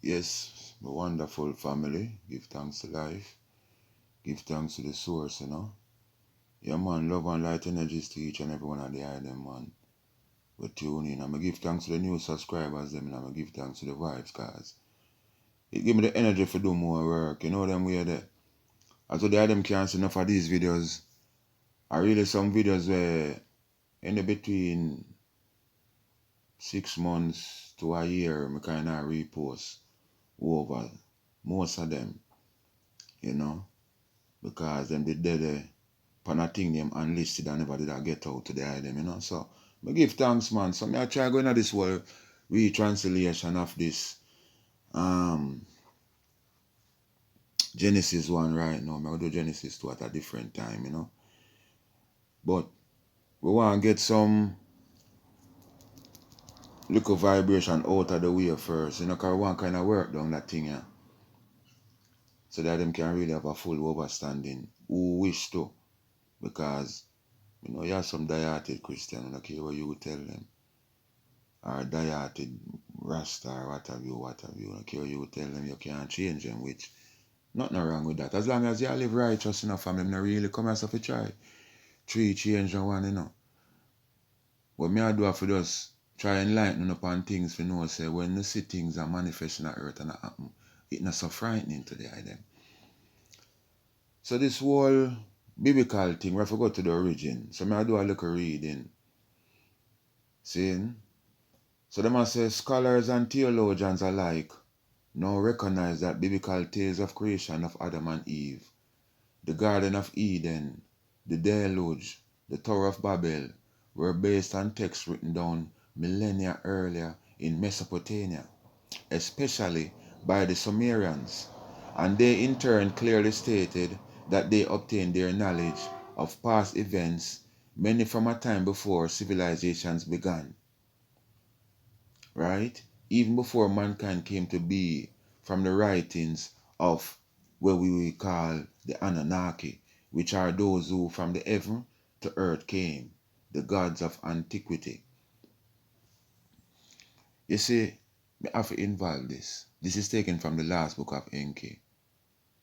Yes, my wonderful family. Give thanks to life. Give thanks to the source, you know. Yeah, man, love and light energies to each and every one of the item, man. We tune in. I'm going to give thanks to the new subscribers, them, and I'm going to give thanks to the vibes, cause it give me the energy to do more work. You know them way there. Although the item can't see enough of these videos, are really some videos where in the between 6 months to a year, I kind of repost over most of them, you know, because them did there pan a thing them unlisted and never did I get out to the item, you know. So I give thanks, man. So I try going to this whole retranslation of this Genesis one right now. I'll do Genesis 2 at a different time, you know. But we want to get some little vibration out of the way first, you know, because we want kind of work down that thing, yeah. So that them can really have a full understanding who wish to. Because, you know, you have some die-hearted Christian, and okay, what you would tell them. Or die-hearted Rasta or what have you. Okay, what you would tell them you can't change them, which nothing wrong with that. As long as you live righteous enough and them not really come as if you try. Three change and one, you know. What me I do for just try enlighten upon things for know say when you see things are manifesting on earth and that happen, it's not so frightening to the eye them. So this whole biblical thing, we have to go to the origin. So I do a little reading. Seeing? So them say scholars and theologians alike now recognize that biblical tales of creation of Adam and Eve, the Garden of Eden, the Deluge, the Tower of Babel, were based on texts written down millennia earlier in Mesopotamia, especially by the Sumerians, and they in turn clearly stated that they obtained their knowledge of past events many from a time before civilizations began. Right? Even before mankind came to be, from the writings of what we will call the Anunnaki, which are those who from the heaven to earth came, the gods of antiquity. You see, I have to involve this. This is taken from the last book of Enki,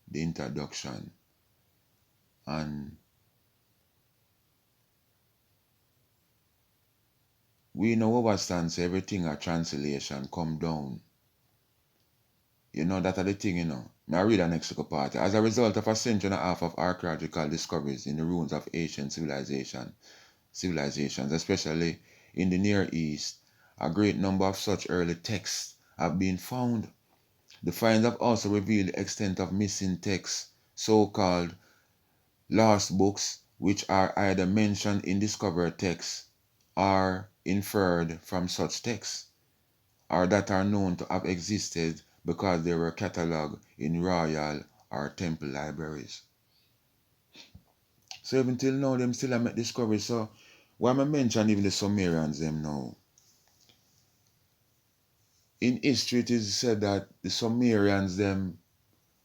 the introduction. And we know overstand say everything a translation come down. You know, that are the thing, you know. Now read the next little part. As a result of a century and a half of archaeological discoveries in the ruins of ancient civilizations, especially in the Near East, a great number of such early texts have been found. The finds have also revealed the extent of missing texts, so-called lost books, which are either mentioned in discovered texts or inferred from such texts, or that are known to have existed because they were catalogued in royal or temple libraries. So even till now, them still have made discoveries. So why I mention even the Sumerians them now? In history, it is said that the Sumerians them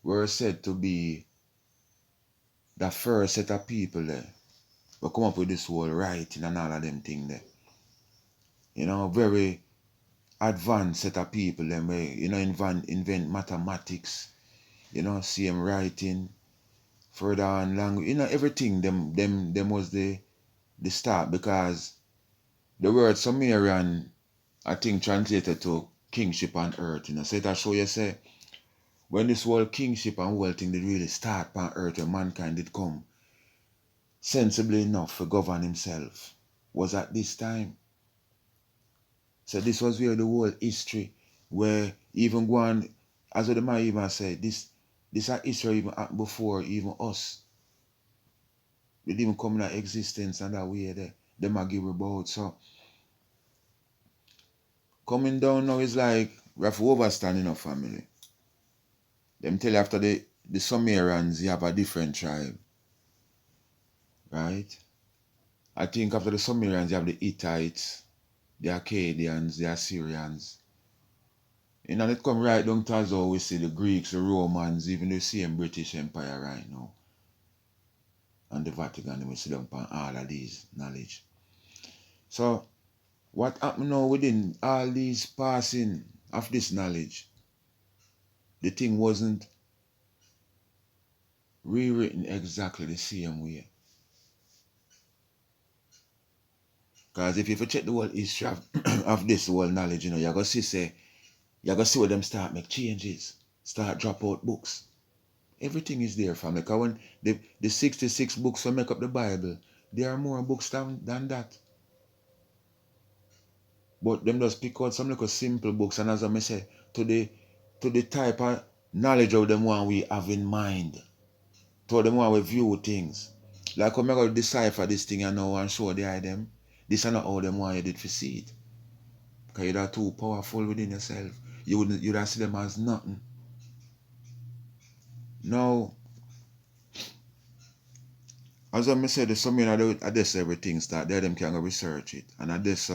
were said to be the first set of people there. We come up with this whole writing and all of them thing there. You know, very advanced set of people them where, you know, invent mathematics, you know, same writing, further on language, you know, everything them was the start, because the word Sumerian, I think, translated to kingship on earth, you know. So it show you say when this whole kingship and whole thing did really start on earth, when mankind did come sensibly enough to govern himself, was at this time. So this was where the whole history, where even go on, as the man even said, this history even happened before even us. It didn't even come into existence and that way there. Them a give about. So coming down now is like we have to overstand in our family. Them tell you after the Sumerians you have a different tribe. Right? I think after the Sumerians you have the Hittites, the Akkadians, the Assyrians. And then it come right down to as how we see the Greeks, the Romans, even the same British Empire right now. And the Vatican, we see them upon all of these knowledge. So what happened now within all these passing of this knowledge? the thing wasn't rewritten exactly the same way. Because if you check the whole history of this whole knowledge, you're going to see, you're going to see where them start make changes, start drop out books. Everything is there, family. Because when the 66 books that make up the Bible, there are more books than that. But them just pick out some little simple books, and as I say, to the type of knowledge of them one we have in mind. To them one we view things. Like when I go decipher this thing and now and show the item, this is not how them want you did to see it. Because you're too powerful within yourself. You'd have see them as nothing. Now, as I said, there's some at this everything start. There them can go research it. And at this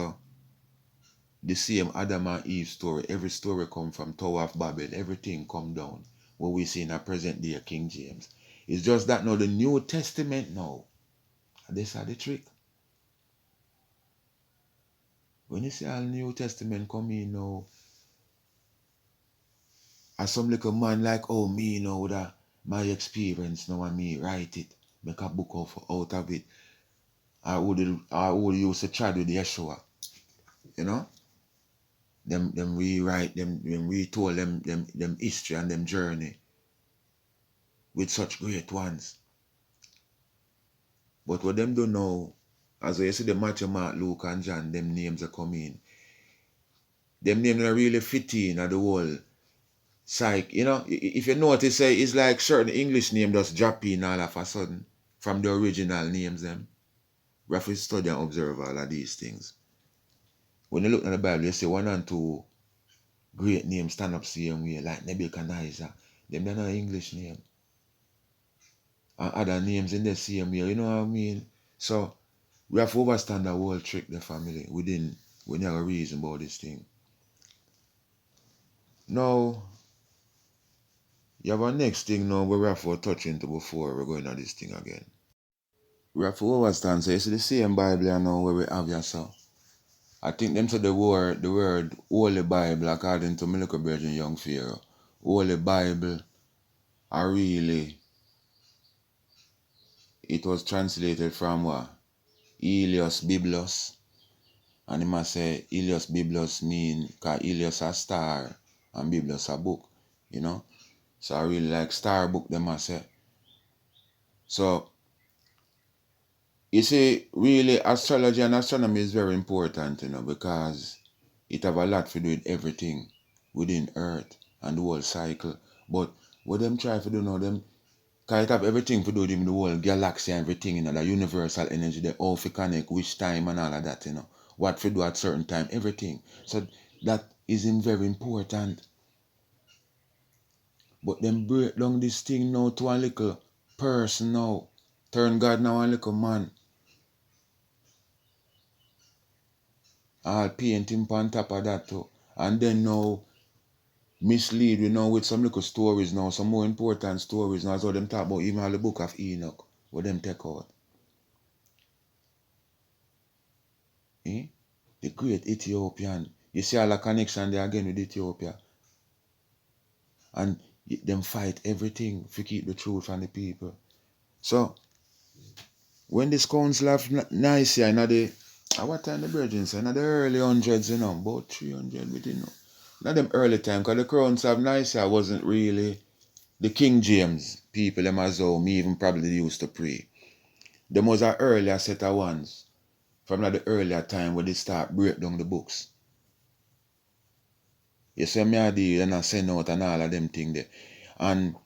the same Adam and Eve story, every story come from Tower of Babel, everything come down. What we see in a present day King James. It's just that now the New Testament now. And this is the trick. When you see all New Testament come in now, as some little man like, oh, me now that my experience now and me write it, make a book out of it. I would use to chat with Yeshua. You know? Them rewrite them retold them history and them journey with such great ones. But what them don't know, as you see the Matthew, Mark, Luke, and John, them names are coming. Them names are really fitting at the whole psych. You know, if you notice, it's like certain English name just drop in all of a sudden from the original names them. We have to study and observe all of these things. When you look at the Bible, you see 1 and 2 great names stand up same way, like Nebuchadnezzar. Them they're not English name. And other names in the same way, you know what I mean? So we have to understand the whole trick, the family, we never reason about this thing. Now, you have a next thing now where we have to touch into before we're going on this thing again. We have to understand, so you see the same Bible now where we have yourself. I think them said the word Holy Bible, according to my little Virgin Young Pharaoh. Holy Bible are really, it was translated from what? Helios Biblos. And he must say Helios Biblos mean, because Helios a star and Biblos a book, you know. So I really like star book, them must say. So, you see, really astrology and astronomy is very important, you know, because it have a lot to do with everything within Earth and the whole cycle. But what them try to do now, them, because it have everything to do with the whole galaxy and everything, you know, the universal energy, the how to connect, which time and all of that, you know. What to do at certain time, everything. So that isn't very important. But them break down this thing now to a little person now. Turn God now a little man. All paint him on top of that too. And then now mislead you know with some little stories now, some more important stories now. So them talk about even all the book of Enoch, what them take out. The great Ethiopian. You see all the connection there again with Ethiopia. And them fight everything to keep the truth from the people. So when this council of Nicaea in the what time the virgin say? In the early hundreds, you know, about 300 within, you know. Not them early time, because the council of Nicaea wasn't really the King James people, them as though me even probably used to pray. Them was an earlier set of ones from the earlier time where they start break down the books. You see me I deal and I send out and all of them things there. And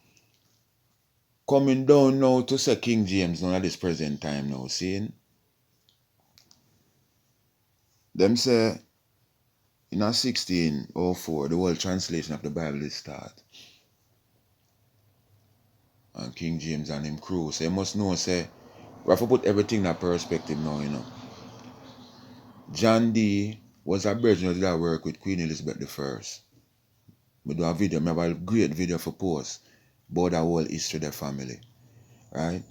coming down now to say King James now at this present time now, seeing? Them say in 1604 the whole translation of the Bible is start. And King James and him crew. So you must know, say, we have to put everything in perspective now, you know. John D was a virgin who did that work with Queen Elizabeth I. We do a video, I have a great video for post about the whole history of the family. Right?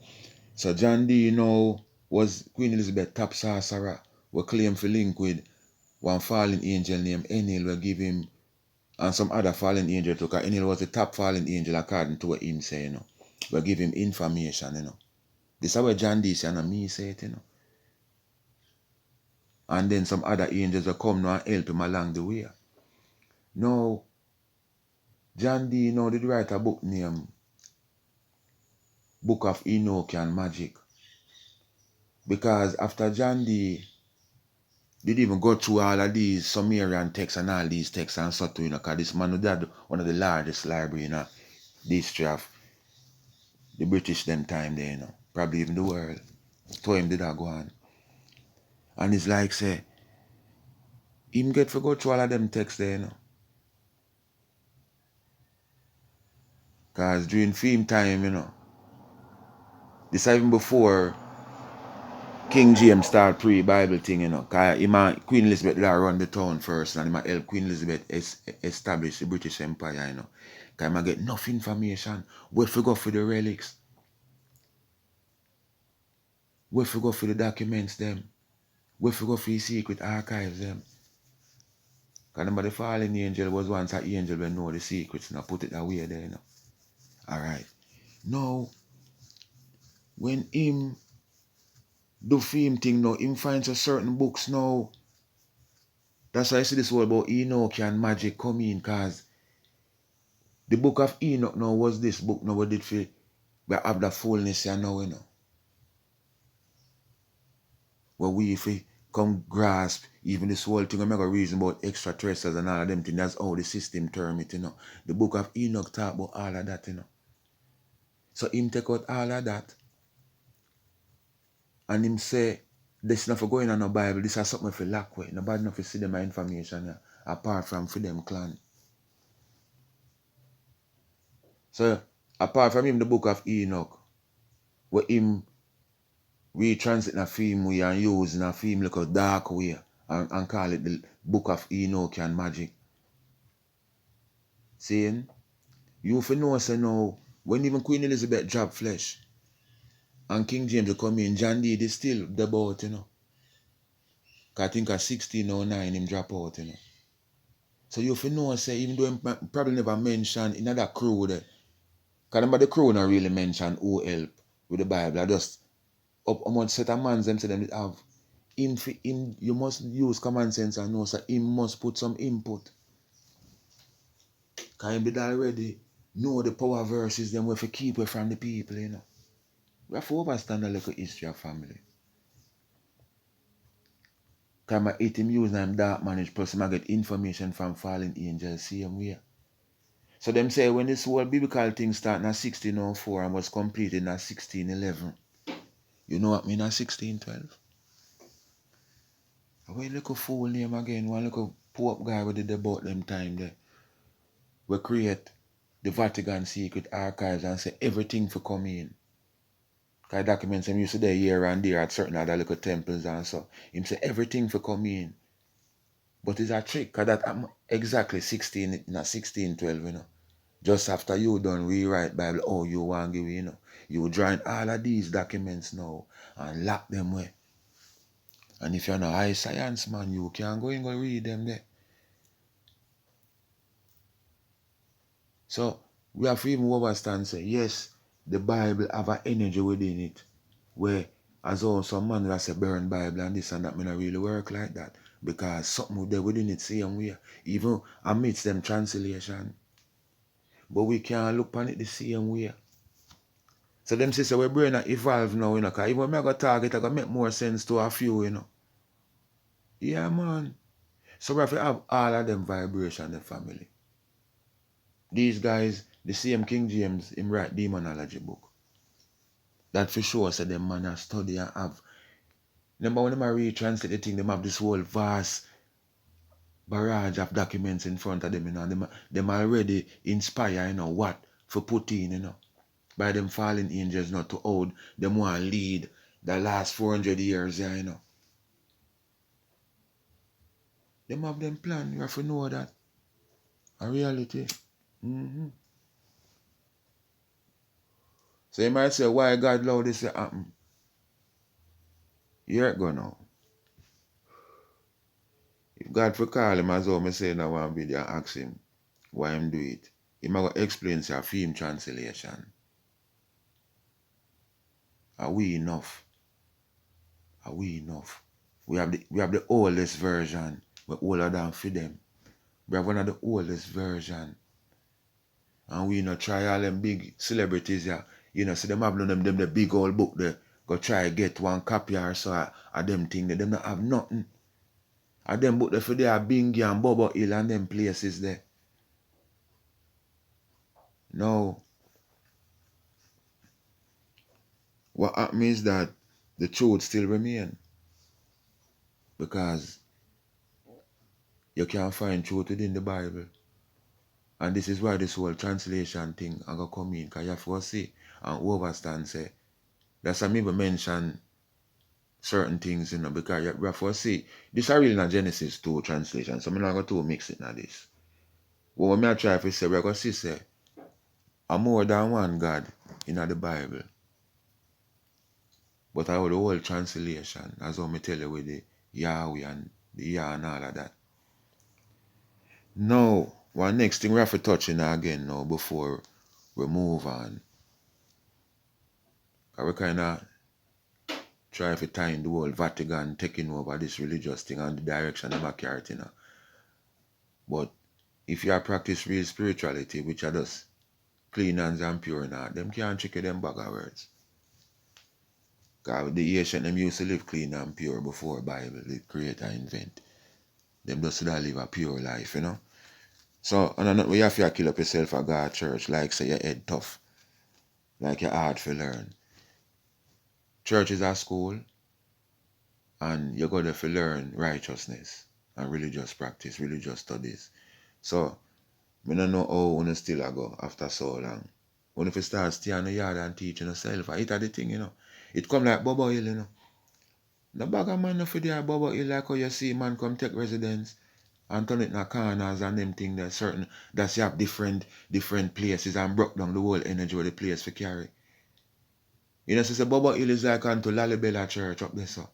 So John D, you know, was Queen Elizabeth top sorcerer, who claimed to link with one fallen angel named Enel, will give him And some other fallen angel too, because Enel was the top fallen angel according to what him say, We give him information, This is what John D say and me say it, And then some other angels will come now and help him along the way. Now, John D did write a book named Book of Enochian Magic. Because after John D did even go through all of these Sumerian texts and all these texts and so too, because this man had one of the largest library in the history of the British them time there, Probably even the world. To him did that go on. And it's like say, him get to go through all of them texts there, Because during film time, this even before King James start pre-Bible thing, Because Queen Elizabeth run the town first and him help Queen Elizabeth establish the British Empire, Because him get enough information. Where to go for the relics? Where to go for the documents them? Where to go for the secret archives them? Because the fallen angel was once an angel when know the secrets and put it away there, Alright. Now, when him do film thing now, him finds a certain books now. That's why I see this word about Enochian magic come in, because the book of Enoch now was this book now we did for we have the fullness here now, Where we if we come grasp even this whole thing, I'm not gonna reason about extraterrestrials and all of them things. That's how the system term it, The book of Enoch talk about all of that, So him take out all of that and him say, this is not for going on no Bible, this is something for lack with. Nobody not for see them information here, apart from for them clan. So apart from him the book of Enoch, where him retranslate in a film way and use in a film like a dark way and call it the book of Enochian magic. Saying, you for know say now, when even Queen Elizabeth drop flesh and King James will come in, John D is still the boat, Cause I think at 1609 him drop out, So you for know say, even though him probably never mentioned in that crew there, because the crew not really mention who help with the Bible. I just up among set of man them say them have him, you must use common sense and know so him must put some input. Because him did already know the power verses them we have to keep away from the people, We have to understand a little history of family. Because I hate him using him dark manage plus I get information from fallen angels same way. So them say when this whole biblical thing start in 1604 and was completed in 1611. You know what I mean 1612? Why look a fool name again? One little Pope guy we did about them time there. We create the Vatican secret archives and say everything for come in. Because documents him used to there here and there at certain other little temples and so. Him say everything for come in. But it's a trick, because that exactly 1612, Just after you done rewrite Bible, oh you want to give, You join all of these documents now and lock them away. And if you're not high science man, you can go and go read them there. So we have to even understand say, yes, the Bible have an energy within it. Where as all some man that say burn Bible and this and that may not really work like that. Because something there within it same way. Even amidst them translation. But we can't look on it the same way. So them say we brain are evolve now, because even when I go talk, it's going to make more sense to a few, Yeah, man. So we have to have all of them vibration in the family. These guys, the same King James, him write demonology book. That for sure said them man a study and have. Remember when them retranslate the thing, them have this whole vast barrage of documents in front of them, them already inspire, what for put in, by them fallen angels not to hold them want to lead the last 400 years, Them have them plan, you have to know that. A reality. So you might say, why God allowed this to happen? Here it go now. If God for call him as well, I say in one video, ask him, why him do it. Him going to explain to a film translation. Are we enough? Are we enough? We have the oldest version. We're older than for them. We have one of the oldest version. And we not try all them big celebrities here. You know, see them have them the big old book there. Go try get one copy or so of them thing. Them not have nothing. And them book there for there Bingy and Bobo Hill and them places there. No. What happens is that the truth still remain. Because you can't find truth within the Bible. And this is why this whole translation thing I'm going to come in. Because you have to see and overstand say. That's why I even mention certain things, you know, because you have to see. This is really not Genesis 2 translation. So I'm not going to mix it now this. What I try to say, we're going to see say, a more than one God in the Bible. But I have the whole translation, as I tell you with the Yahweh and the Yah and all of that. Now, one next thing we have to touch on again now before we move on. We kind of try to time the whole Vatican taking over this religious thing and the direction they are carrying, you know. But if you practice real spirituality, which are just clean hands and pure now, them can't trick you them bag of words. Because the ancient them used to live clean and pure before Bible, the creator invent. Them just live a pure life, you know. So, and not we have to kill up yourself at God church, like say your head tough. Like you're hard to learn. Church is a school, and you go there to learn righteousness and religious practice, religious studies. So, I don't know how you still go after so long. When if you start staying in the yard and teaching yourself, it are the thing, you know. It come like Bobo Hill, you know. The bag of man for there, Bobo Hill, like how you see man come take residence and turn it in the corners and them thing that certain, that you have different places and broke down the whole energy of the place for carry. You know, so Bobo Hill is like onto LALIBELA church up there, so.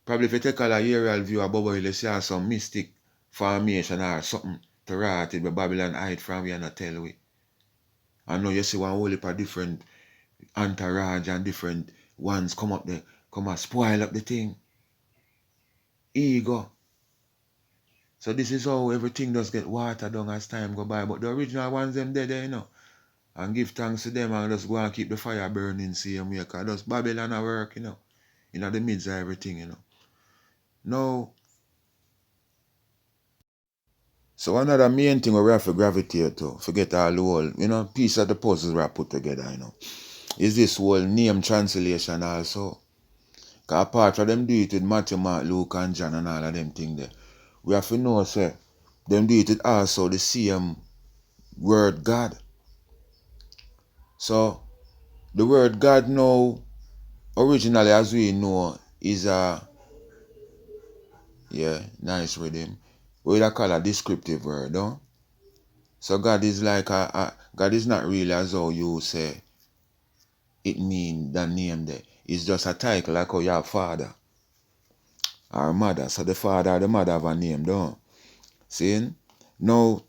Probably if you take a aerial view of Bobo Hill, you see some mystic formation or something to write it, but Babylon hide from you and not tell we. And now you see one whole heap of different entourage and different ones come up there, come and spoil up the thing. Ego. So this is how everything does get watered down as time go by. But the original ones, them dead there, you know. And give thanks to them and just go and keep the fire burning same way. Because just Babylon at work, you know. In the midst of everything, you know. Now, so another main thing we have to gravitate to, forget all the whole, you know, piece of the puzzles we have put together, you know, is this whole name translation also. Because apart from them do it with Matthew, Mark, Luke, and John and all of them things there, we have to know, say, them do it with also the same word God. So, the word God now, originally as we know, is a, yeah, nice rhythm. We call a descriptive word, no? So God is like God is not really as how you say it mean the name there. It's just a title like how you have father or mother. So the father or the mother have a name, don't see? Now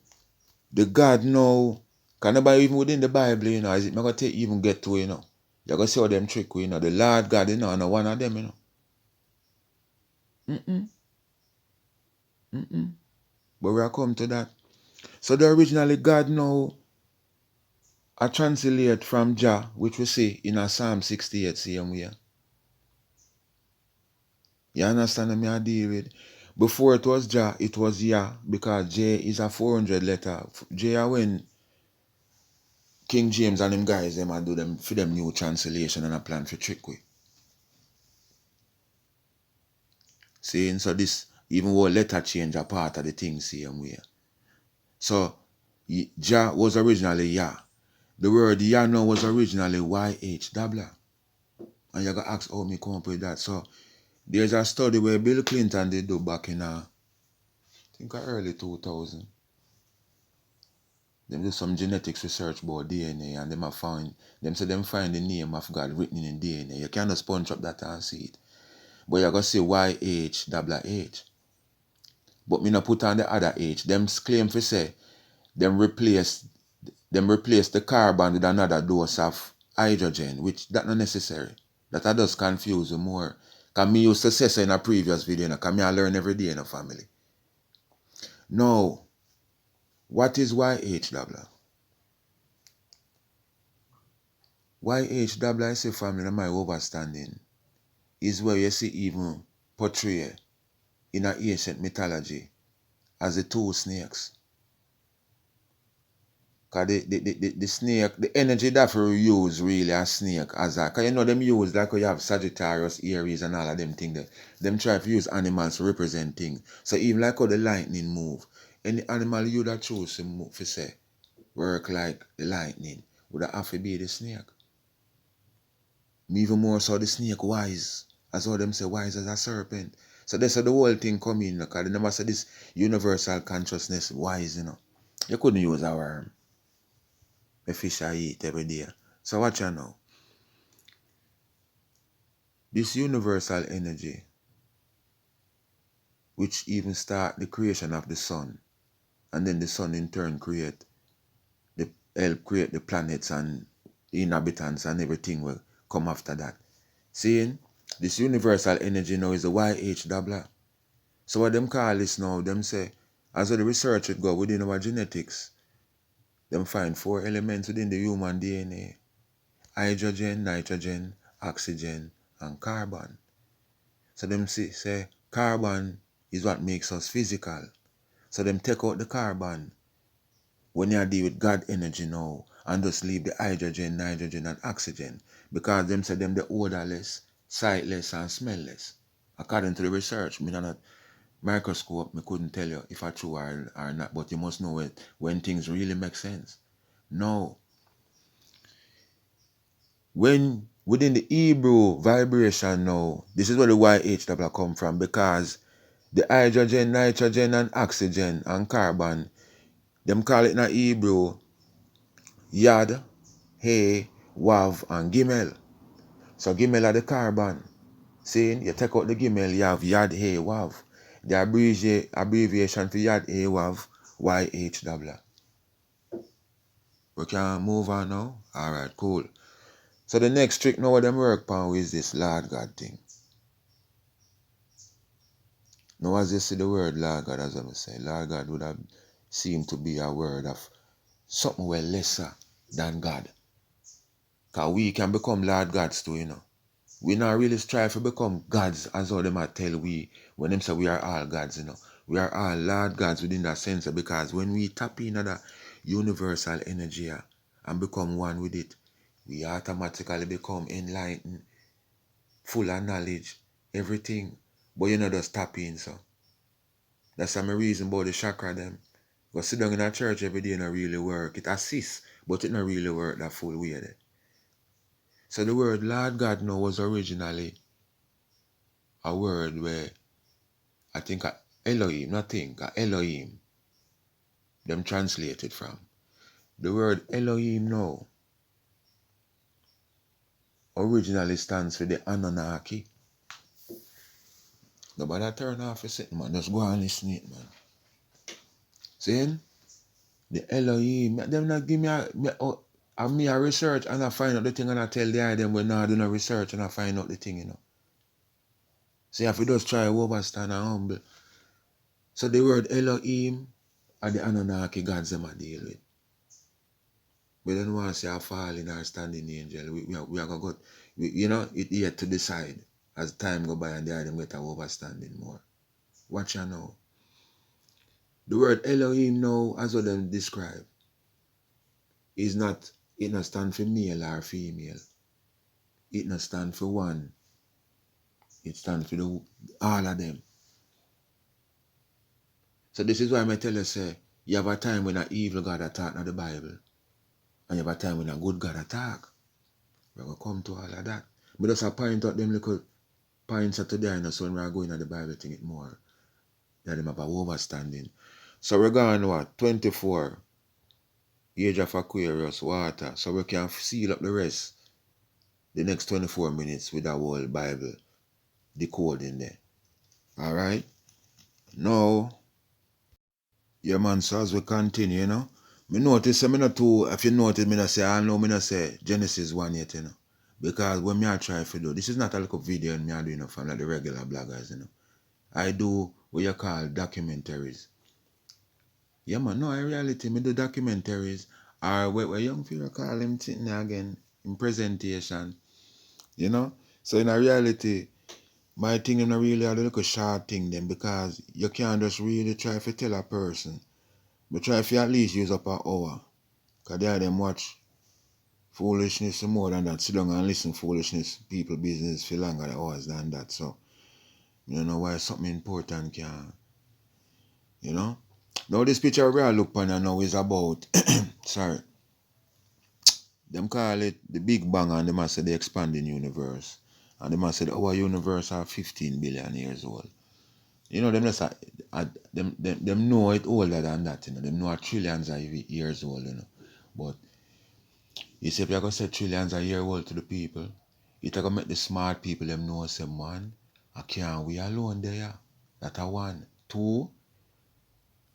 the God now, can nobody even within the Bible, you know, is it not gonna take even get to, you know? You're gonna see how them trick you know. The Lord God, you know, and one of them, you know. But we'll come to that. So the originally God now I translate from Jah, which we see in a Psalm 68 same way. You understand what I deal with? Before it was Jah, it was Yah, because J is a 400 letter. J are when King James and them guys them do them for them new translation and a plan for trick we. See, so this even whole letter change a part of the thing same way. So Jah was originally Yah. The word Yah now was originally YH. And you gotta ask how me come up with that. So there's a study where Bill Clinton did do back in I think early 2000. Them do some genetics research about DNA and them find the name of God written in DNA. You cannot sponge up that and see it. But you gotta say YH. But me not put on the other H. Them claim for say them replace the carbon with another dose of hydrogen, which that not necessary. That I just confuse you more. Because me used to say so in a previous video, because me I learn every day in a family. Now, what is YH? YH, I say family, in my overstanding, is where you see even portray in a ancient mythology as the two snakes. Because the snake, the energy that we use really a snake as a, because you know them use like you have Sagittarius, Aries and all of them things there. Them try to use animals to represent things. So even like how the lightning move, any animal you that choose to move, to say, work like the lightning, would have to be the snake. Even more so the snake wise, as all them say wise as a serpent. So that's how the whole thing come in, because they never say this universal consciousness wise, you know. You couldn't use a worm. The fish I eat every day. So watch out now. This universal energy, which even start the creation of the sun, and then the sun in turn help create the planets and the inhabitants and everything will come after that. Seeing this universal energy now is the YH. So what them call this now, them say, as the research would go within our genetics, them find 4 elements within the human DNA. Hydrogen, nitrogen, oxygen, and carbon. So them say carbon is what makes us physical. So them take out the carbon when you deal with God energy now and just leave the hydrogen, nitrogen, and oxygen. Because them say them the odorless, sightless, and smellless. According to the research, me not microscope, me couldn't tell you if I true or not, but you must know it when things really make sense. No. When within the Hebrew vibration now, this is where the YH come from, because the hydrogen, nitrogen, and oxygen and carbon, them call it in the Hebrew Yad, He, Wav, and Gimel. So Gimel are the carbon. Saying you take out the Gimel, you have Yad, He, Wav. The abbreviation for Yad, He, Wav, YH. We can move on now? Alright, cool. So the next trick now what them work on is this Lord God thing. Now as you see the word Lord God, as I say, Lord God would have seemed to be a word of something well lesser than God. Because we can become Lord Gods too, you know. We not really strive to become gods as all them might tell we when them say we are all gods, you know. We are all Lord Gods within that sense, because when we tap into that universal energy and become one with it, we automatically become enlightened, full of knowledge, everything. But you know just tap in, so. That's my reason about the chakra them. Go sit down in a church every day and not really work. It assists, but it not really work that full way there. So the word Lord God now was originally a word where I think Elohim, Elohim, them translated from. The word Elohim now originally stands for the Anunnaki. Nobody turn off a second, man. Just go and listen it, man. See? The Elohim, them not give me a research and I find out the thing and I tell the eye them when I do no research and I find out the thing, you know. So if you just try to overstand and humble. So the word Elohim are the Anunnaki gods them I deal with. We don't want to say a falling or standing angel. We are going to go, you know, it yet to decide as time go by and the eye them get a overstanding more. Watch you now. The word Elohim now, as what them describe, is not, it not stand for male or female. It not stand for one. It stands for all of them. So this is why I tell you, say, you have a time when an evil God attack in the Bible. And you have a time when a good God attack. We're going to come to all of that. But just point out them little points at today, and so when we're going to the Bible thing it more. That them have a overstanding. So we're going what? 24. Age of Aquarius, water. So we can seal up the rest. The next 24 minutes with our whole Bible decoding there. Alright? Now, yeah man, so as we continue, you know, Me notice, me not too, if you notice, me not say, I know me not say Genesis 1 yet, you know. Because when me I try to do, this is not a little video and me I do, you know, from like the regular bloggers, you know. I do what you call documentaries. Yeah, man, no, in reality, me do documentaries, or what young people call him sitting there again, in presentation, you know. So in reality, my thing is not really a little short thing then, because you can't just really try to tell a person, but try to at least use up an hour. Because they are them watch foolishness more than that. Sit down and listen foolishness, people business for longer hours than that. So, you don't know why something important can, you know. Now this picture we are looking at now is about, sorry, them call it the Big Bang, and they must say the expanding universe. And they must say our universe are 15 billion years old. You know, them just them know it older than that, you know. Them know trillions of years old, you know. But you see, if you're going to say trillions of years old to the people, it's going to make the smart people them know, say, man, I can't we alone there. That's a one. Two,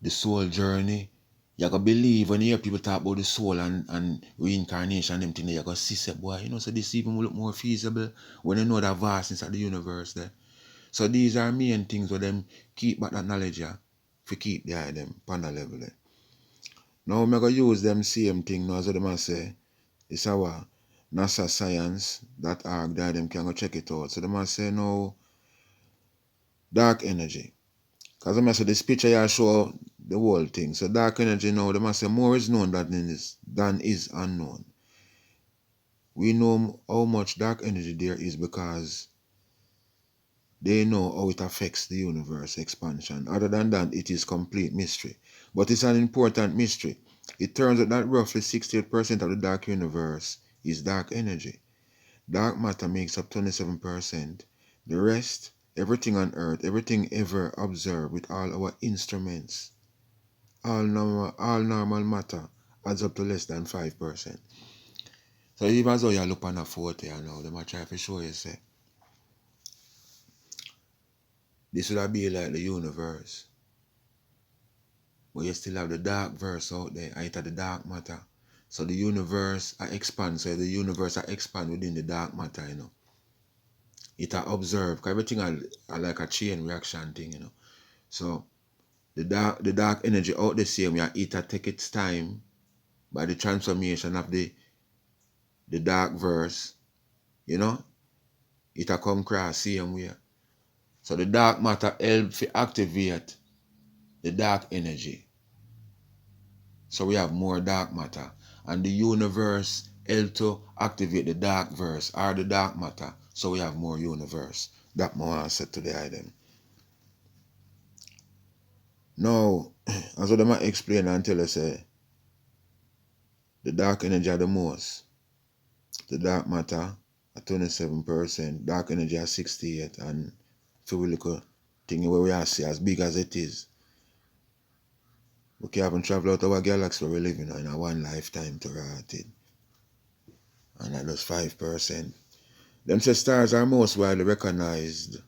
the soul journey. You're going to believe when you hear people talk about the soul and reincarnation, them things, you're going to see, say, boy, you know, so this even will look more feasible when you know the vastness of the universe there. So these are main things where them keep back that knowledge, yeah, to keep there, them, on the level there. Now, I'm going to use them same thing now, so them say, it's our NASA science.org that them can go check it out. So they must say no dark energy. Because they must say this picture here show the whole thing. So dark energy now, they must say more is known than is unknown. We know how much dark energy there is because they know how it affects the universe expansion. Other than that, it is complete mystery. But it's an important mystery. It turns out that roughly 68% of the dark universe is dark energy. Dark matter makes up 27%. The rest, everything on earth, everything ever observed with all our instruments, all normal matter adds up to less than 5%. So even though you look on a photo here now, they might try to show you, say, this would be like the universe. But you still have the dark verse out there, out of the dark matter. So the universe expands, so the universe expand within the dark matter, you know. It observe, because everything are like a chain reaction thing, you know. So the dark energy out the same way, it take its time by the transformation of the dark verse, you know, it come across same way. So the dark matter help to activate the dark energy. So we have more dark matter. And the universe help to activate the dark verse or the dark matter. So we have more universe. That more I said to the item. Now, as what I might explain until I say the dark energy are the most. The dark matter at 27%, dark energy at 68%, and so we look at thing where we are see as big as it is. We can't even travel out of our galaxy where we live in a one lifetime to rot it. And that was 5%. Them say stars are most widely recognized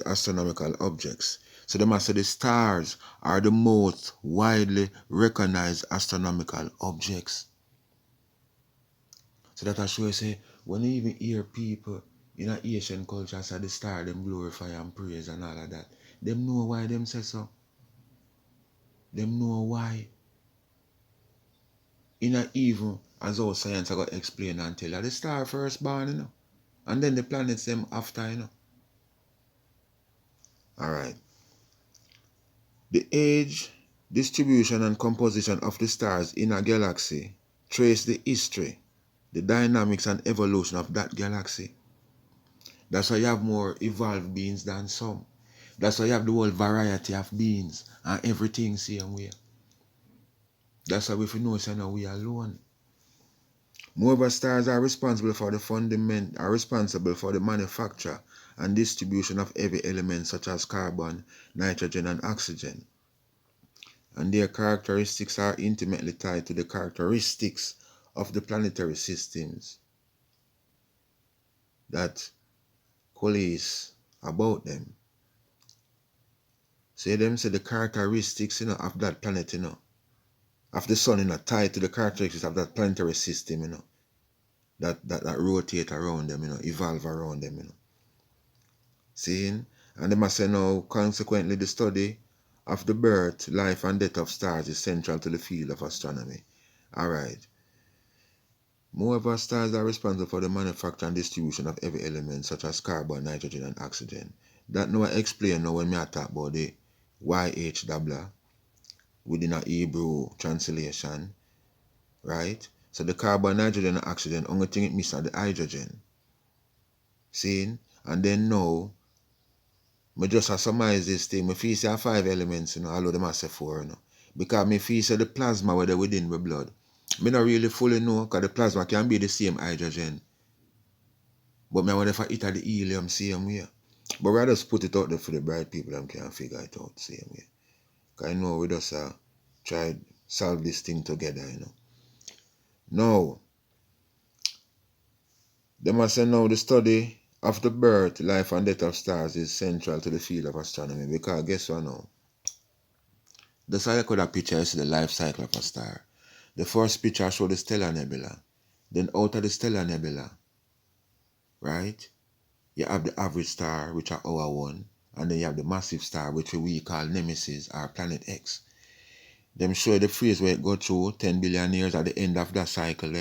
astronomical objects. So they must say the stars are the most widely recognized astronomical objects. So that I show you say, when you even hear people in an Asian culture say the star, them glorify and praise and all of that, them know why them say so. Them know why. In a even as all science I got explain and tell you, the star first born, you know. And then the planets them after, you know. Alright. The age, distribution and composition of the stars in a galaxy trace the history, the dynamics and evolution of that galaxy. That's why you have more evolved beings than some. That's why you have the whole variety of beings and everything same way. That's why if you know say now we alone. Moreover, stars are responsible for the manufacture and distribution of heavy elements such as carbon, nitrogen, and oxygen. And their characteristics are intimately tied to the characteristics of the planetary systems that coalesce about them. So them say the characteristics, you know, of that planet, you know, of the sun, you know, tied to the characteristics of that planetary system, you know, that rotate around them, you know, evolve around them, you know. Seeing? And they must say now, consequently, the study of the birth, life, and death of stars is central to the field of astronomy. Alright. Moreover, stars are responsible for the manufacture and distribution of heavy elements such as carbon, nitrogen, and oxygen. That now I explain now when I talk about the YH doubler within a Hebrew translation, right? So the carbon, nitrogen, and oxygen, only thing it misses are the hydrogen. Seeing? And then now, I just summarize this thing. I feel say 5 elements, you know, although them I say 4, you know. Because I feel say the plasma whether within the blood. I don't really fully know because the plasma can be the same hydrogen. But I wonder if I eat at the helium same way. But I just put it out there for the bright people that can figure it out same way. Because I know we just try solve this thing together, you know. Now, they must say now the study of the birth, life, and death of stars is central to the field of astronomy. Because guess what now? The cycle that picture is the life cycle of a star. The first picture shows the stellar nebula. Then out of the stellar nebula, right, you have the average star, which are our one, and then you have the massive star, which we call Nemesis or Planet X. Them show the phase where it go through 10 billion years at the end of that cycle.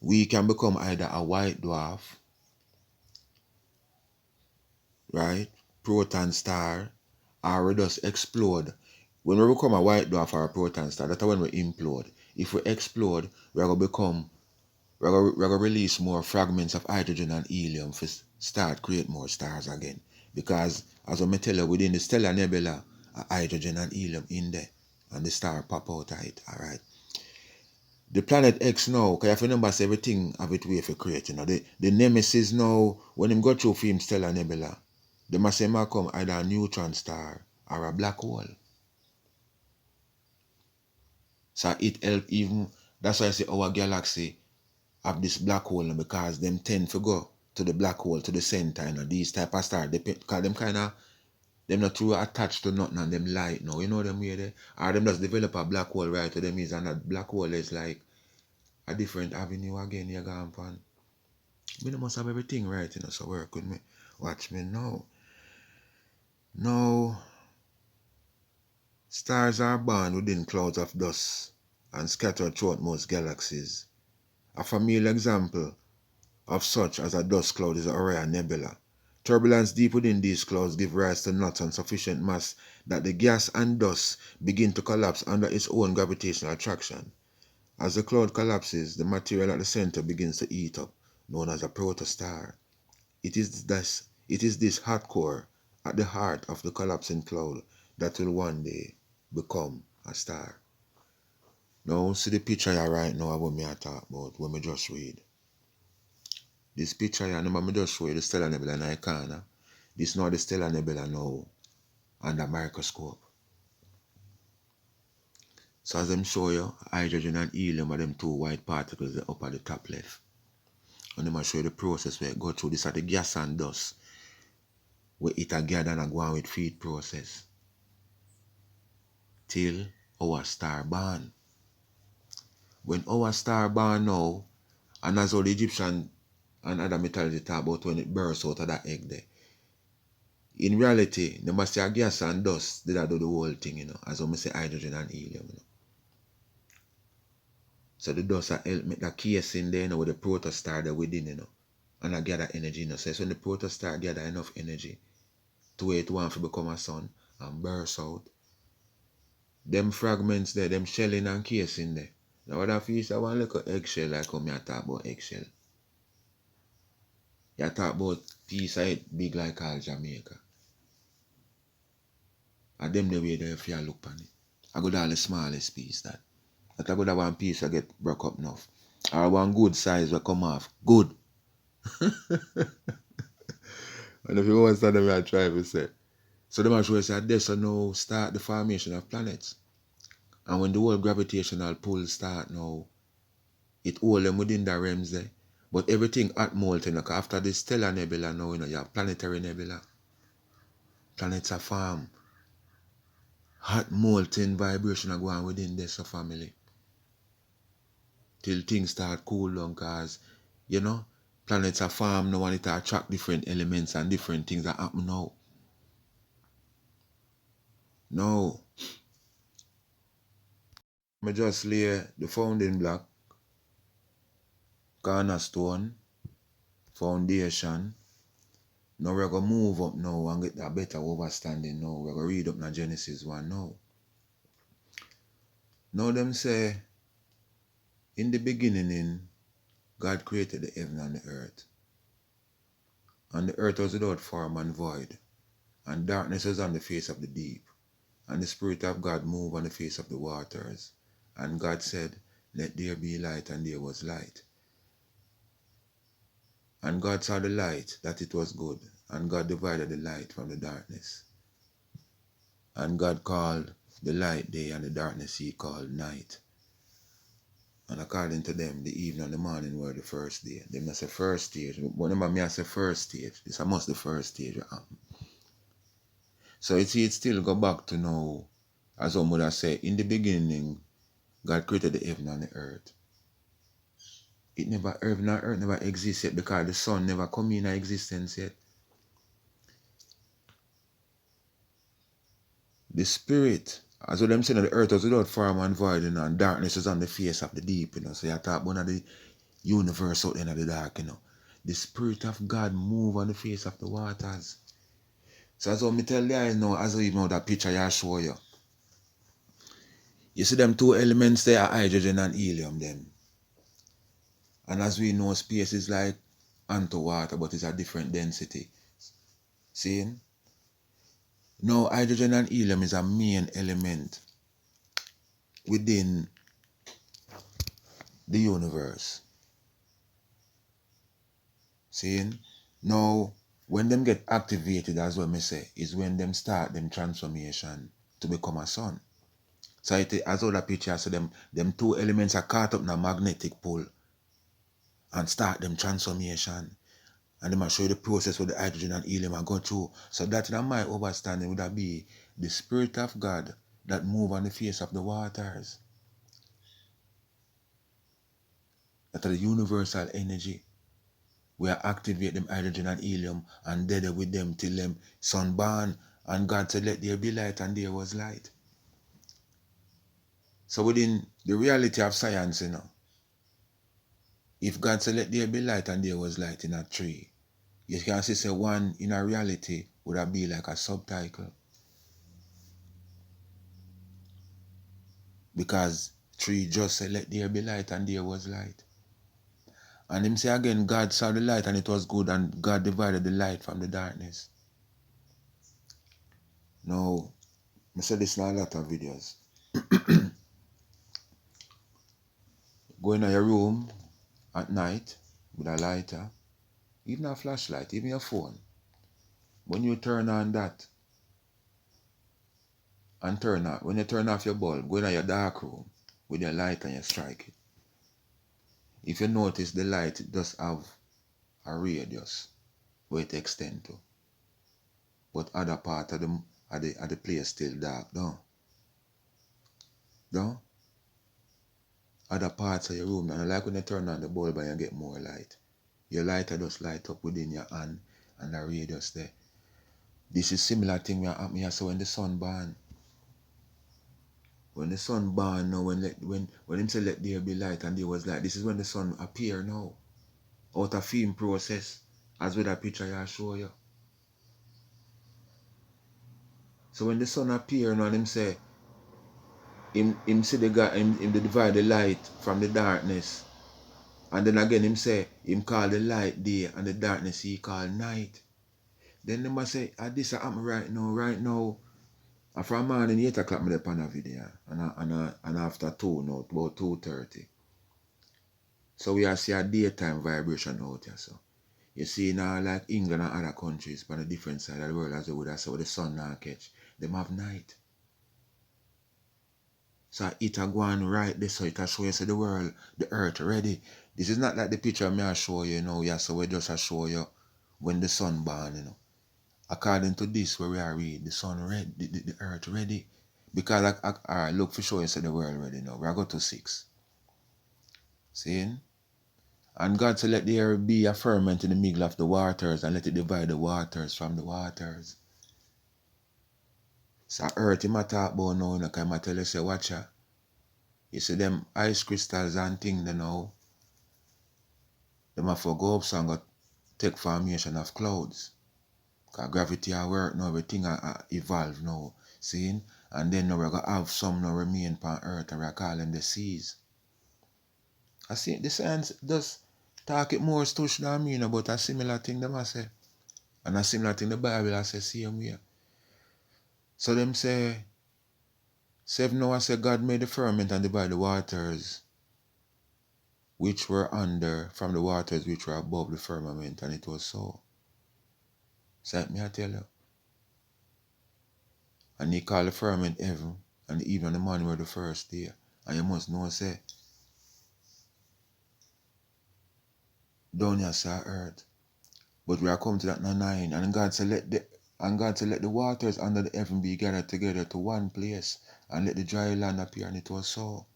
We can become either a white dwarf, right, proton star, or we just explode. When we become a white dwarf or a proton star, that's when we implode. If we explode, we're going to release more fragments of hydrogen and helium to start create more stars again. Because, as I tell you, within the stellar nebula, hydrogen and helium in there, and the star pop out of it, alright? The planet X now, because you have to remember everything have it way for create, you know. The Nemesis now, when him go through film stellar nebula, they must say come either a neutron star or a black hole. So it help even, that's why I say our galaxy have this black hole because them tend to go to the black hole, to the center, you know, these type of stars, because them kind of, them not too attached to nothing and them light now, you know them way there, or them just develop a black hole right to them is, and that black hole is like a different avenue again you're going on. Me must have everything right, you know, so work with me. Watch me now. Now, stars are born within clouds of dust and scattered throughout most galaxies. A familiar example of such as a dust cloud is the Orion Nebula. Turbulence deep within these clouds give rise to knots and sufficient mass that the gas and dust begin to collapse under its own gravitational attraction. As the cloud collapses, the material at the center begins to heat up, known as a protostar. It is this hot core at the heart of the collapsing cloud that will one day become a star. Now, see the picture here right now of what me I talk about, what me just read. This picture here, remember me just show you the stellar nebula in the corner. This now the stellar nebula now under microscope. So as them show you, hydrogen and helium are them 2 white particles up at the top left. And them show you the process where it go through. This are the gas and dust where it a gather and go on with feed process till our star born. When our star born now, and as all the Egyptian and other mythology talk about when it bursts out of that egg there. In reality, they must say gas and dust did do the whole thing, you know, as we say hydrogen and helium, you know. So the dust help make the casing there, you know, with the protostar there within, you know, and I gather energy, you know. So when the protostar gather enough energy to where it wants to become a sun and burst out, them fragments there, them shelling and casing there. Now what I feel is I want to look at eggshell like how I talk about eggshell. You talk about piece of it big like all Jamaica. And them the way there if you look on it. I go down the smallest piece that. That I go down one piece I get broke up enough. Or one good size will come off. Good. And if you want to stand there I try to say. So them show us that this now start the formation of planets. And when the whole gravitational pull start now, it hold them within the realms there. But everything at molten, like after the stellar nebula now, you know, you have planetary nebula. Planets are formed. hot molten vibration are going within this family. Till things start cool down, cause you know, planets are formed now and it attract different elements and different things that happen now. No. I just lay the founding block, cornerstone, foundation. Now we're going to move up now and get a better understanding now. We're going to read up in Genesis 1 now. Now them say, in the beginning, God created the heaven and the earth. And the earth was without form and void, and darkness was on the face of the deep. And the Spirit of God moved on the face of the waters. And God said, let there be light, and there was light. And God saw the light, that it was good, and God divided the light from the darkness. And God called the light day, and the darkness he called night. And according to them, the evening and the morning were the first day. Them that's the first stage. But remember me, I say first stage. This is must the first stage that happen. So it still go back to now, as some would have said, in the beginning, God created the heaven and the earth. Heaven and earth never exist yet because the sun never come in existence yet. The Spirit, as well them saying that the earth was without form and void, you know, and darkness is on the face of the deep, you know. So you talk about the universe out there in the dark, you know. The Spirit of God move on the face of the waters. So as I tell you now, as I even know that picture I show you. You see them two elements there are hydrogen and helium then. And as we know, space is like onto water, but it's a different density. See? Now, hydrogen and helium is a main element within the universe. See? Now, when them get activated, as what me say, is when them start them transformation to become a sun. So as other picture, so them two elements are caught up in a magnetic pull and start them transformation. And they might show you the process where the hydrogen and helium are go through. So that in my understanding would be the Spirit of God that move on the face of the waters. That are the universal energy. We are activate them hydrogen and helium and dead with them till them sun born. And God said, let there be light, and there was light. So within the reality of science, you know, if God said, let there be light, and there was light in a tree, you can see say one in a reality would have be like a subtitle. Because tree just said, let there be light, and there was light. And him say again, God saw the light, and it was good, and God divided the light from the darkness. Now, I said this in a lot of videos. Go in your room at night with a lighter, even a flashlight, even your phone. When you turn on that and when you turn off your bulb, go in your dark room with your light and you strike it. If you notice the light, it does have a radius where it extends to. But other part of the place still dark, no? No? Other parts of your room, and like when you turn on the bulb and you get more light. Your lighter just light up within your hand and the radius there. This is similar thing that happen here. So when the sun burn. When the sun burn now, when him say let there be light and there was light, this is when the sun appear now. Out of film process, as with that picture I show you. So when the sun appear now, him say, him see the God, him divide the light from the darkness. And then again him say, him call the light day and the darkness he call night. Then they must say, this happen right now. From morning 8 o'clock me upon a video. And after 2 now, about 2:30. So we are see a daytime vibration out here. So you see now like England and other countries on a different side of the world, as they would have said, where the sun now catch. Them have night. So it a go on right there, so it a show you, so the world, the earth ready. This is not like the picture me I show you, yeah, so we just a show you when the sun born, According to this where we are read, the sun ready, the earth ready. Because I look for sure you said the world already now. We're going to 6. See? And God said, let there be a firmament in the middle of the waters, and let it divide the waters from the waters. So earth, he might talk about now, because he might tell you, say, watch ya. You see them ice crystals and things, you know, them have to go up so and go take formation of clouds. Because gravity at work now, everything evolve now. See? And then now we're going to have some now remain on earth, and we're calling the seas. I see the science does talk it more stush than me, about a similar thing them I say. And a similar thing the Bible I say same way. So them say, Noah said God made the firmament and divided the waters which were under from the waters which were above the firmament, and it was so. So me I tell you. And he called the firmament heaven, and even the morning were the first day. And you must know say, down here saw earth. But we are come to that 9, and God said let the waters under the heaven be gathered together to one place, and let the dry land appear, and it was so.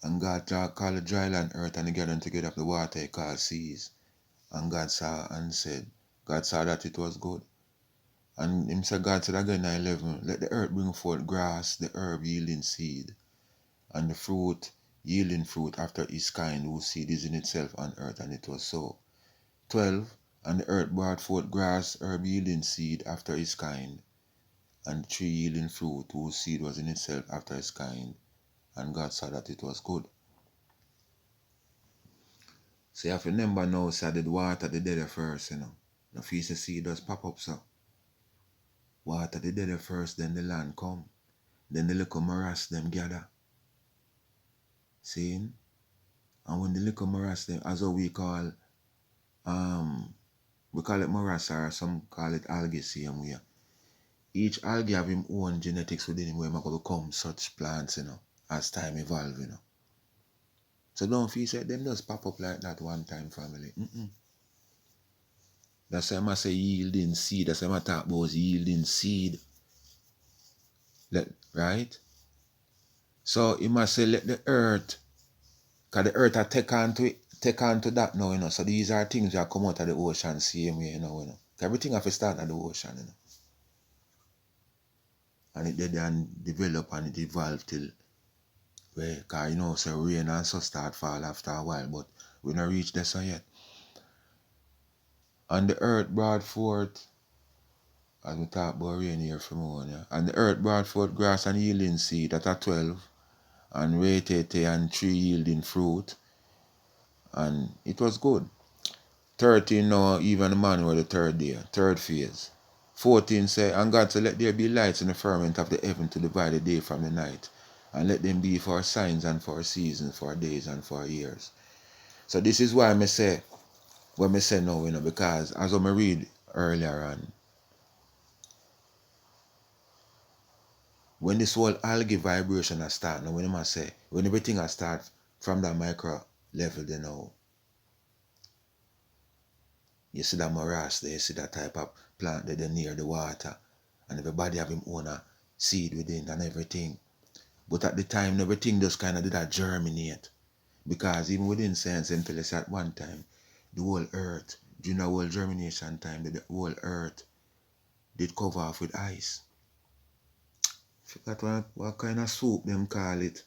And God called the dry land earth, and the gathering together of the water he called seas. And God saw that it was good. And him said, God said again in 11, let the earth bring forth grass, the herb yielding seed, and the fruit yielding fruit after his kind, whose seed is in itself on earth, and it was so. 12, and the earth brought forth grass, herb yielding seed after his kind, and the tree yielding fruit, whose seed was in itself after his kind. And God saw that it was good. So you have to remember now, say the water the dead first, you know. The feast of seed does pop up, so. Water the dead first, then the land come. Then the little morass them gather. See? And when the little morass them, as we call it morass, or some call it algae, same way. Each algae have his own genetics within him where going to become such plants, you know, as time evolve, you know. So don't feel say them just pop up like that one time, family. That's why I say yielding seed. That's why I talk about yielding seed. Right? So he must say let the earth, because the earth will take on to that now, you know. So these are things that come out of the ocean same way, you know. Everything have to start at the ocean, you know. And it then develop and it evolve till where, because you know, so rain and so start fall after a while, but we not reach there so yet. And the earth brought forth, as we talk about rain here from on, yeah. And the earth brought forth grass and yielding seed at a 12, and waited and tree yielding fruit, and it was good. 13 now, even the man were the third day, third phase. 14 say, and God said, let there be lights in the firmament of the heaven to divide the day from the night, and let them be for signs and for seasons, for days and for years. So this is why I say, what I say now, you know, because as I read earlier on, when this whole algae vibration has started, now when I say, when everything has started from that micro level, you know, you see that morass there, you see that type of plant there near the water, and everybody have him own a seed within and everything. But at the time, everything just kind of did that germinate. Because even within science, them tell us at one time, the whole earth, during the whole germination time, the whole earth did cover off with ice. Forgot what kind of soup them call it,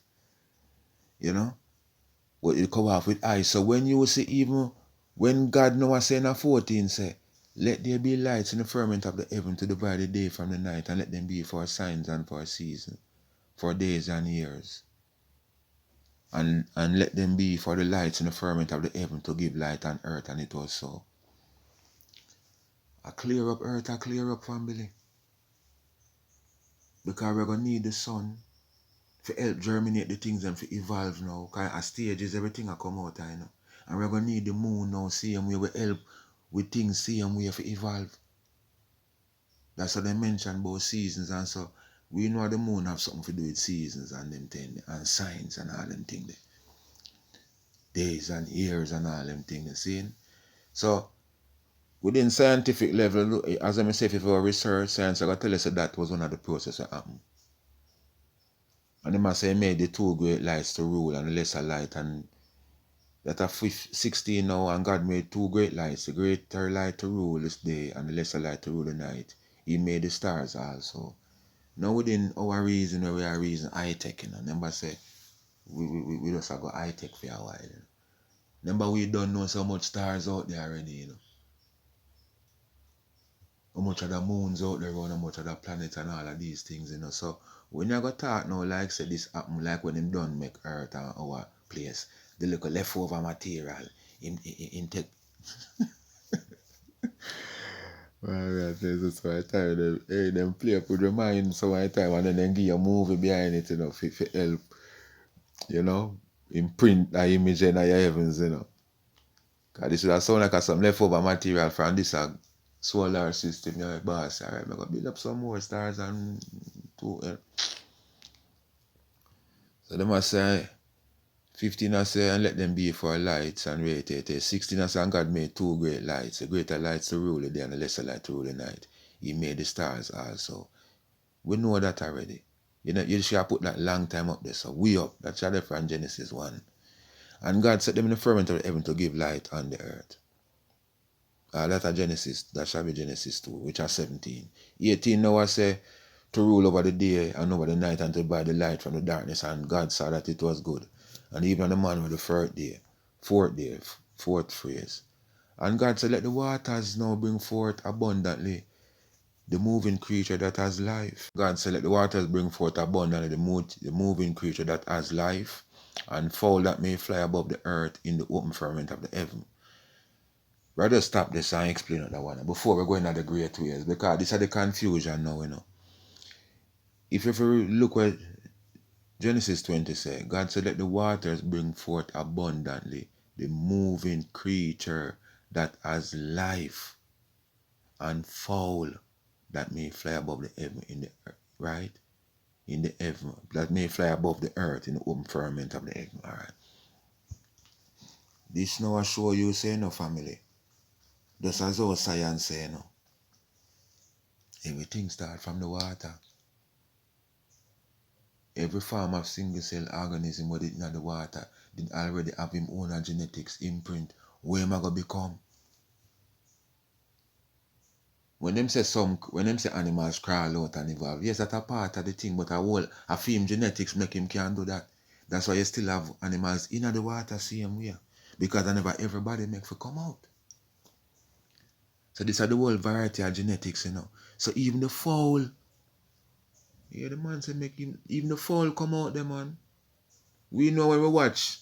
you know? But it cover off with ice. So when you see even, when God now was saying in 14, say, let there be lights in the firmament of the heaven to divide the day from the night, and let them be for signs and for seasons, for days and years. And let them be for the lights in the firmament of the heaven to give light on earth, and it was so. I clear up earth, I clear up family. Because we're going to need the sun to help germinate the things and to evolve now. Because at stages, everything will come out, you know. And we're going to need the moon now, same way we help with things, same way to evolve. That's what they mentioned about seasons, and so we know the moon have something to do with seasons and them things, and signs and all them things. Days and years and all them things, see? So, within scientific level, as I say, if you research science, I got to tell you that was one of the processes that happened. And him a say he made the two great lights to rule and the lesser light, and that are 16 now, and God made two great lights, the greater light to rule this day and the lesser light to rule the night. He made the stars also. Now within our reason, where we are reason high-tech, you know. Remember say, we just go high-tech for a while, you know. Remember we don't know so much stars out there already, you know. How much of the moons out there around, how much of the planets and all of these things, you know. So when you go talk now, like say this happen, like when him done make Earth and our place, the little leftover material, in take. Well, that's why I tell them, hey, them play up with your mind so many time and then give you a movie behind it, you know, for help, you know, imprint that image in your heavens, you know. Because this would sound like some leftover material from this solar system, you know, boss. All right, I'm going to build up some more stars and two. So they must say, 15 I say, and let them be for lights and radiate. 16 I say, and God made two great lights, the greater lights to rule the day and the lesser light to rule the night. He made the stars also. We know that already. You know, you should have put that long time up there. So we up. That's how from Genesis 1. And God set them in the firmament of heaven to give light on the earth. That are Genesis. That shall be Genesis 2, which are 17. 18 now I say to rule over the day and over the night and to buy the light from the darkness. And God saw that it was good. And even the man with the fourth phrase. And God said, let the waters now bring forth abundantly the moving creature that has life. God said, let the waters bring forth abundantly the moving creature that has life, and fowl that may fly above the earth in the open firmament of the heaven. Rather stop this and explain that one before we go into the great ways, because this is the confusion now, you know. If you look at Genesis 20 say, God said, let the waters bring forth abundantly the moving creature that has life, and fowl that may fly above the heaven in the earth, right? In the heaven, that may fly above the earth in the open firmament of the heaven. All right. This now I show you, say, no, family. Just as our science say, no. Everything starts from the water. Every form of single cell organism with it in the water did already have him own genetics imprint. Where am I gonna become? When them say animals crawl out and evolve, yes, that's a part of the thing, but a film genetics make him can't do that. That's why you still have animals in the water same way. Because I never everybody make for come out. So this is the whole variety of genetics, you know. So even the fowl, yeah, the man say make him, even the fowl come out there, man. We know when we watch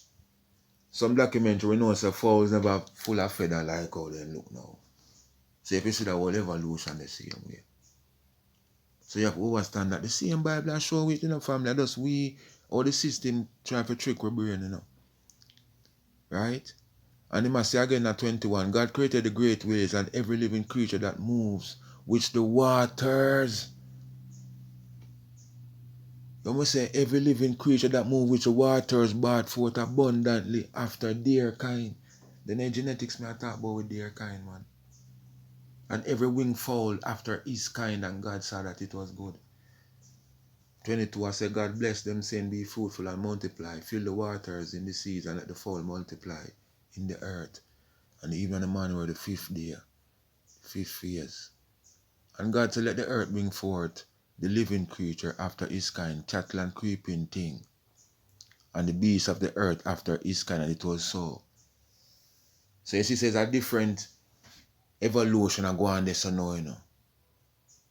some documentary, we know say fowls never full of feather like how they look now. So if you see the whole evolution the same way. So you have to understand that the same Bible and show it in the family. Just or the system try to trick our brain, you know. Right? And he must say again at 21, God created the great waves and every living creature that moves, which the waters. You must say every living creature that moves, which the waters brought forth abundantly after their kind. Then the genetics may talk about with their kind, man. And every winged fowl after his kind, and God saw that it was good. 22, I say, God bless them, saying, be fruitful and multiply. Fill the waters in the seas and let the fowl multiply in the earth. And even the man were the fifth phase. And God said, let the earth bring forth the living creature after his kind, cattle and creeping thing, and the beasts of the earth after his kind, and it was so. So you see, says a different evolution of go on this now, you know.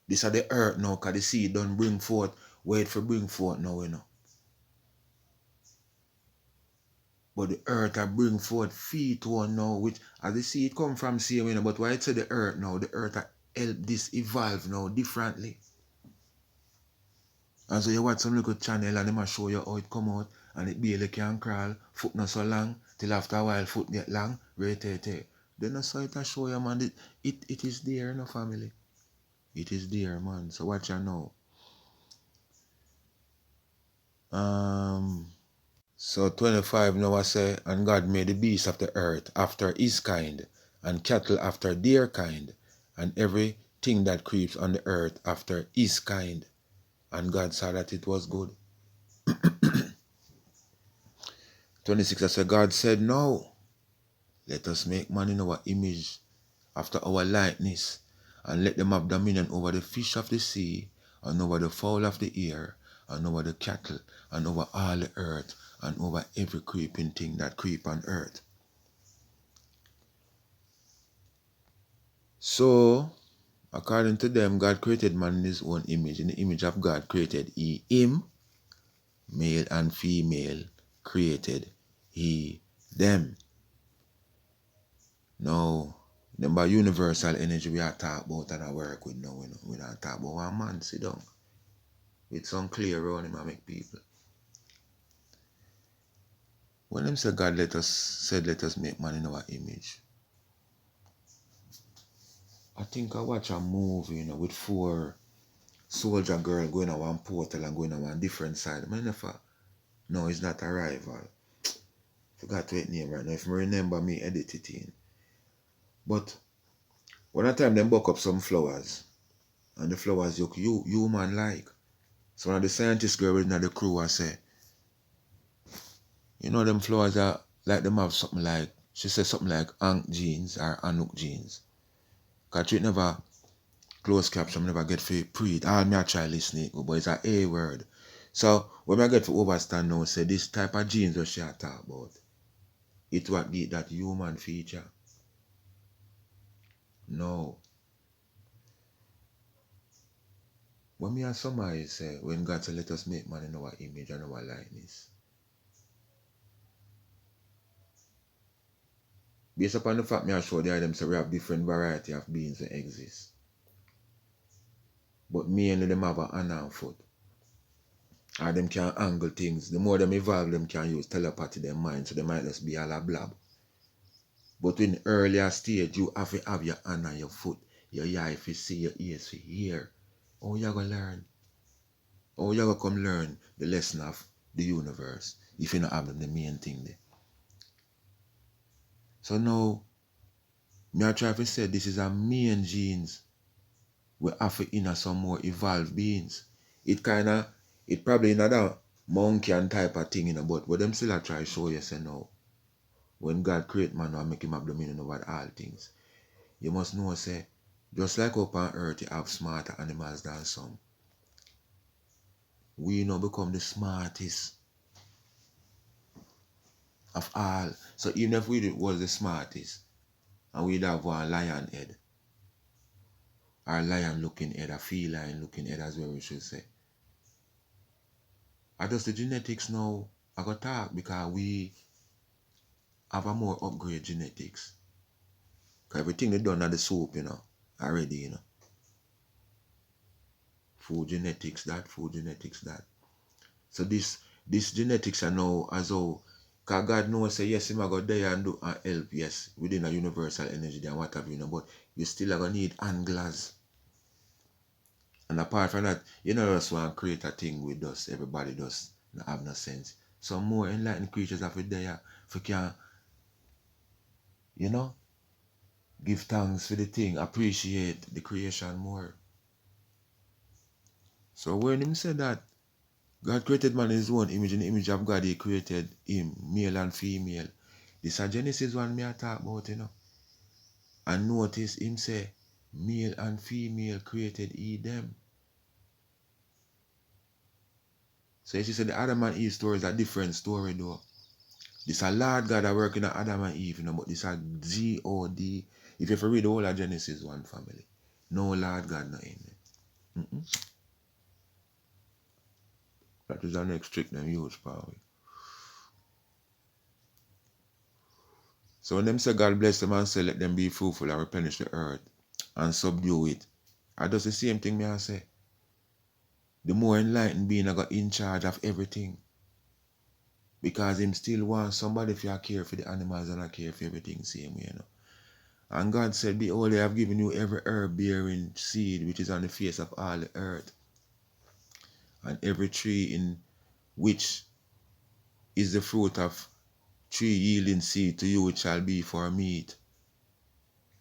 This is the earth now, because the seed don't bring forth, wait for bring forth now, you know. But the earth I bring forth feet one now, which as the seed come from same, you know, but why it say the earth now, the earth help this evolve now differently. And so you watch some little channel and they must show you how it come out and it barely can crawl, foot not so long, till after a while foot get long, rotate. Then I saw it and show you, man, it is there in the family. It is there, man. So watch you now. So 25 now I say, and God made the beasts of the earth after his kind, and cattle after their kind, and everything that creeps on the earth after his kind. And God saw that it was good. 26, I said, God said, no, let us make man in our image, after our likeness, and let them have dominion over the fish of the sea, and over the fowl of the air, and over the cattle, and over all the earth, and over every creeping thing that creep on earth. So, according to them, God created man in his own image. In the image of God created he him, male and female created he them. Now, remember universal energy we are talking about and I work with now. We don't talk about one man sit down with some clear around him and make people. When them say God let us make man in our image, I think I watch a movie, with 4 soldier girl going on one portal and going on one different side. No, it's not a rival. Forgot what name right now. If I remember, me edit it in. But one of the time them buck up some flowers, and the flowers look human like. So one of the scientists girl in the crew I say, them flowers are like them have something like, she said something like Ankh genes or Anuk genes. Cause it never close caption never get for pre. All me I try listening, but it's a A word. So when I get to overstand now, say this type of genes that she talk about, it what be that human feature. No. When me and somebody say, when God said let us make man in our image and our likeness, based upon the fact me I show them say we have different variety of beings that exist. But me and them have a hand and foot. Or them can angle things. The more them evolve, them can use telepathy in their mind, so they might just be all a blab. But in earlier stage, you have to have your hand and your foot, your eye if you see, your ears if you hear. How you gonna learn? How you gonna come learn the lesson of the universe if you don't have them, the main thing there? So now, me I try to say this is a main genes. We have to inner some more evolved beings. It probably another monkey and type of thing, but what them still try to show you say no. When God create man and make him have dominion over all things, you must know say, just like up on earth you have smarter animals than some. We now become the smartest of all. So even if we was the smartest and we'd have one lion head, or lion looking head, a feline looking head as well we should say. I just the genetics now I got talk because we have a more upgrade genetics. Because everything they done at the soup, already, Food genetics that, food genetics that. So this genetics are now as though, because God knows say yes, him go there and do and help, yes, within a universal energy and what have you, but you still are gonna need anglers. And apart from that, just want to create a thing with us, everybody does not have no sense. Some more enlightened creatures have it there for can, give thanks for the thing, appreciate the creation more. So when him said that God created man in his own image, in the image of God he created him, male and female. This is Genesis 1 me I talk about, And notice him say, male and female created he them. So you see the Adam and Eve story is a different story though. This a Lord God that working at Adam and Eve, but this a G-O-D. If you ever read the whole of Genesis 1 family, no Lord God not in there. That is the next trick them use probably. So when them say God bless them and say let them be fruitful and replenish the earth and subdue it, I does the same thing me I say. The more enlightened being I got in charge of everything. Because him still wants somebody if you care for the animals and I care for everything same way, And God said, behold, I have given you every herb bearing seed which is on the face of all the earth, and every tree in which is the fruit of tree yielding seed to you which shall be for meat.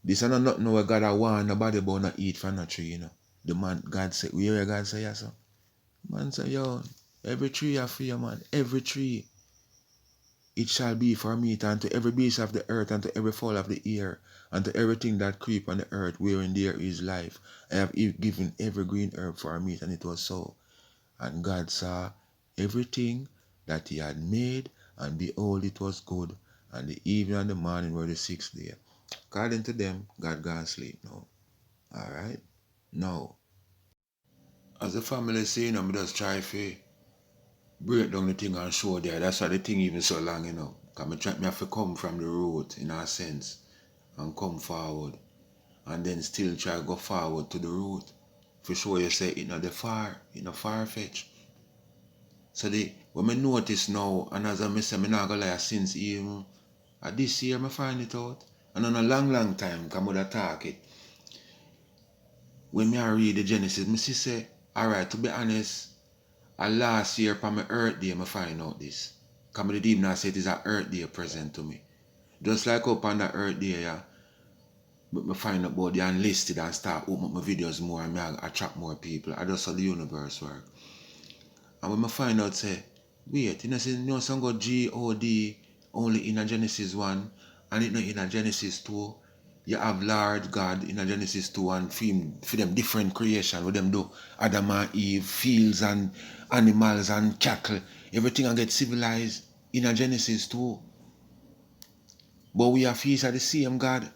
This is not nothing where God I want nobody about not eat from a tree, The man, God said, we hear God say, yes, Man say, yo, every tree I fear, man, every tree. it shall be for meat unto every beast of the earth, and to every fowl of the air, and to everything that creep on the earth, wherein there is life. I have given every green herb for meat, and it was so. And God saw everything that he had made, and behold, it was good. And the evening and the morning were the sixth day. According to them, God gone sleep now. Alright? Now, as the family say, we just try to break down the thing and show there. That's why the thing even so long, Because me have to come from the road, in a sense, and come forward. And then still try to go forward to the road. For sure you say it not far fetch. So when I notice now, and as I say, I'm not going to lie, since even this year I find it out. And on a long time, because I talk it. When I read the Genesis, I say, alright, to be honest, last year on my Earth Day, I find out this. Because I didn't even say it is an Earth Day present to me. Just like up on the Earth Day, yeah, I find out about the unlisted and start open up my videos more and I attract more people. I just saw the universe work. And when I find out, say, wait, some got God only in a Genesis 1 and it not in a Genesis 2. You have Lord God in a Genesis 2 and for them different creation with them do Adam and Eve, fields and animals and cattle. Everything I get civilized in a Genesis 2. But we are feast of the same God.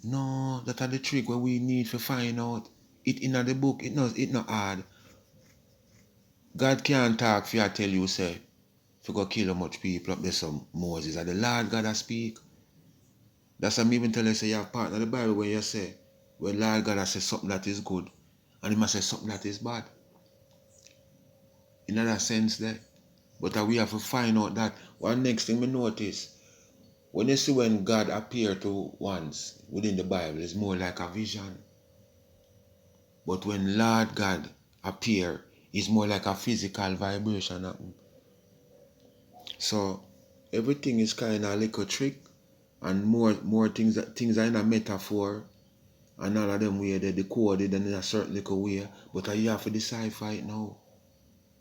No, that are the trick where we need to find out. It in the book, it not hard. God can't talk for you tell you, say, if you go kill how much people up there, some Moses, and the Lord God that speak. That's why I even tell you, say, you have part of the Bible where you say, when Lord God has said something that is good, and he must say something that is bad. In that sense there. But we have to find out that. One next thing we notice, when you see when God appear to once within the Bible, it's more like a vision. But when Lord God appear, it's more like a physical vibration. So everything is kind of a little trick, and more things are in a metaphor, and all of them way they decoded in a certain little way. But you have to decipher it now,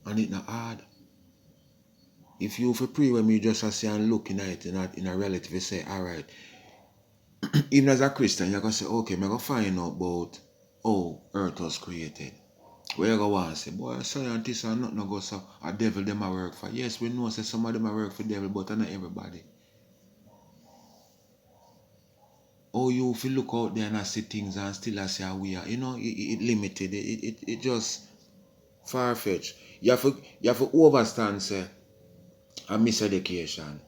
and it's not hard. If you for pray when me just say and looking at it in a relative, you say, all right. Even as a Christian, you're gonna say, okay, I'm gonna find out about how earth was created. Where you go want to say, boy, scientists are nothing go so a devil them a work for. Yes, we know say some of them a work for devil, but not everybody. Oh, you if you look out there and I see things and still I say we are, it limited. It just far fetched. You have to overstand say a miseducation.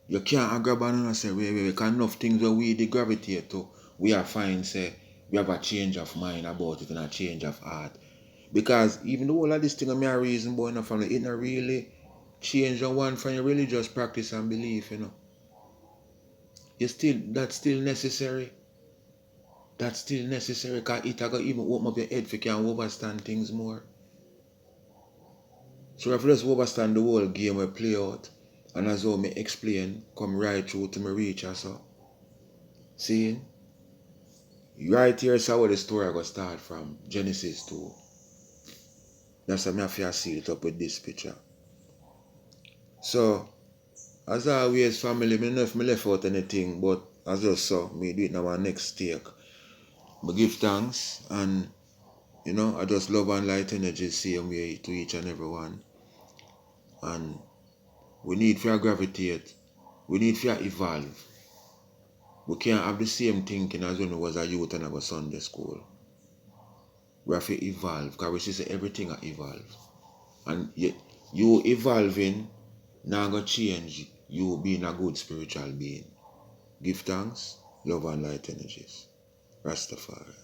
You can't grab on and say, wait, because enough things where we gravitate to, we are fine, say, we have a change of mind about it and a change of heart. Because even though all of this thing of my reason born in family, it not really change on one from your religious practice and belief, That's still necessary. That's still necessary because it got even open up your head if you can understand things more. So if you just understand the whole game we play out, and as how me explain, come right through to me reach or so. See? Right here is where the story I got start from. Genesis 2. That's why I have to seal it up with this picture. So, as always, family, I don't know if I left out anything, but as I saw, me do it now our next take. I give thanks, and, I just love and light energy same way to each and every one. And we need to gravitate. We need to evolve. We can't have the same thinking as when we was a youth and I was Sunday school. We have to evolve, because we see everything evolve. And you evolving, now going to change you being a good spiritual being. Give thanks, love and light energies. Rastafari.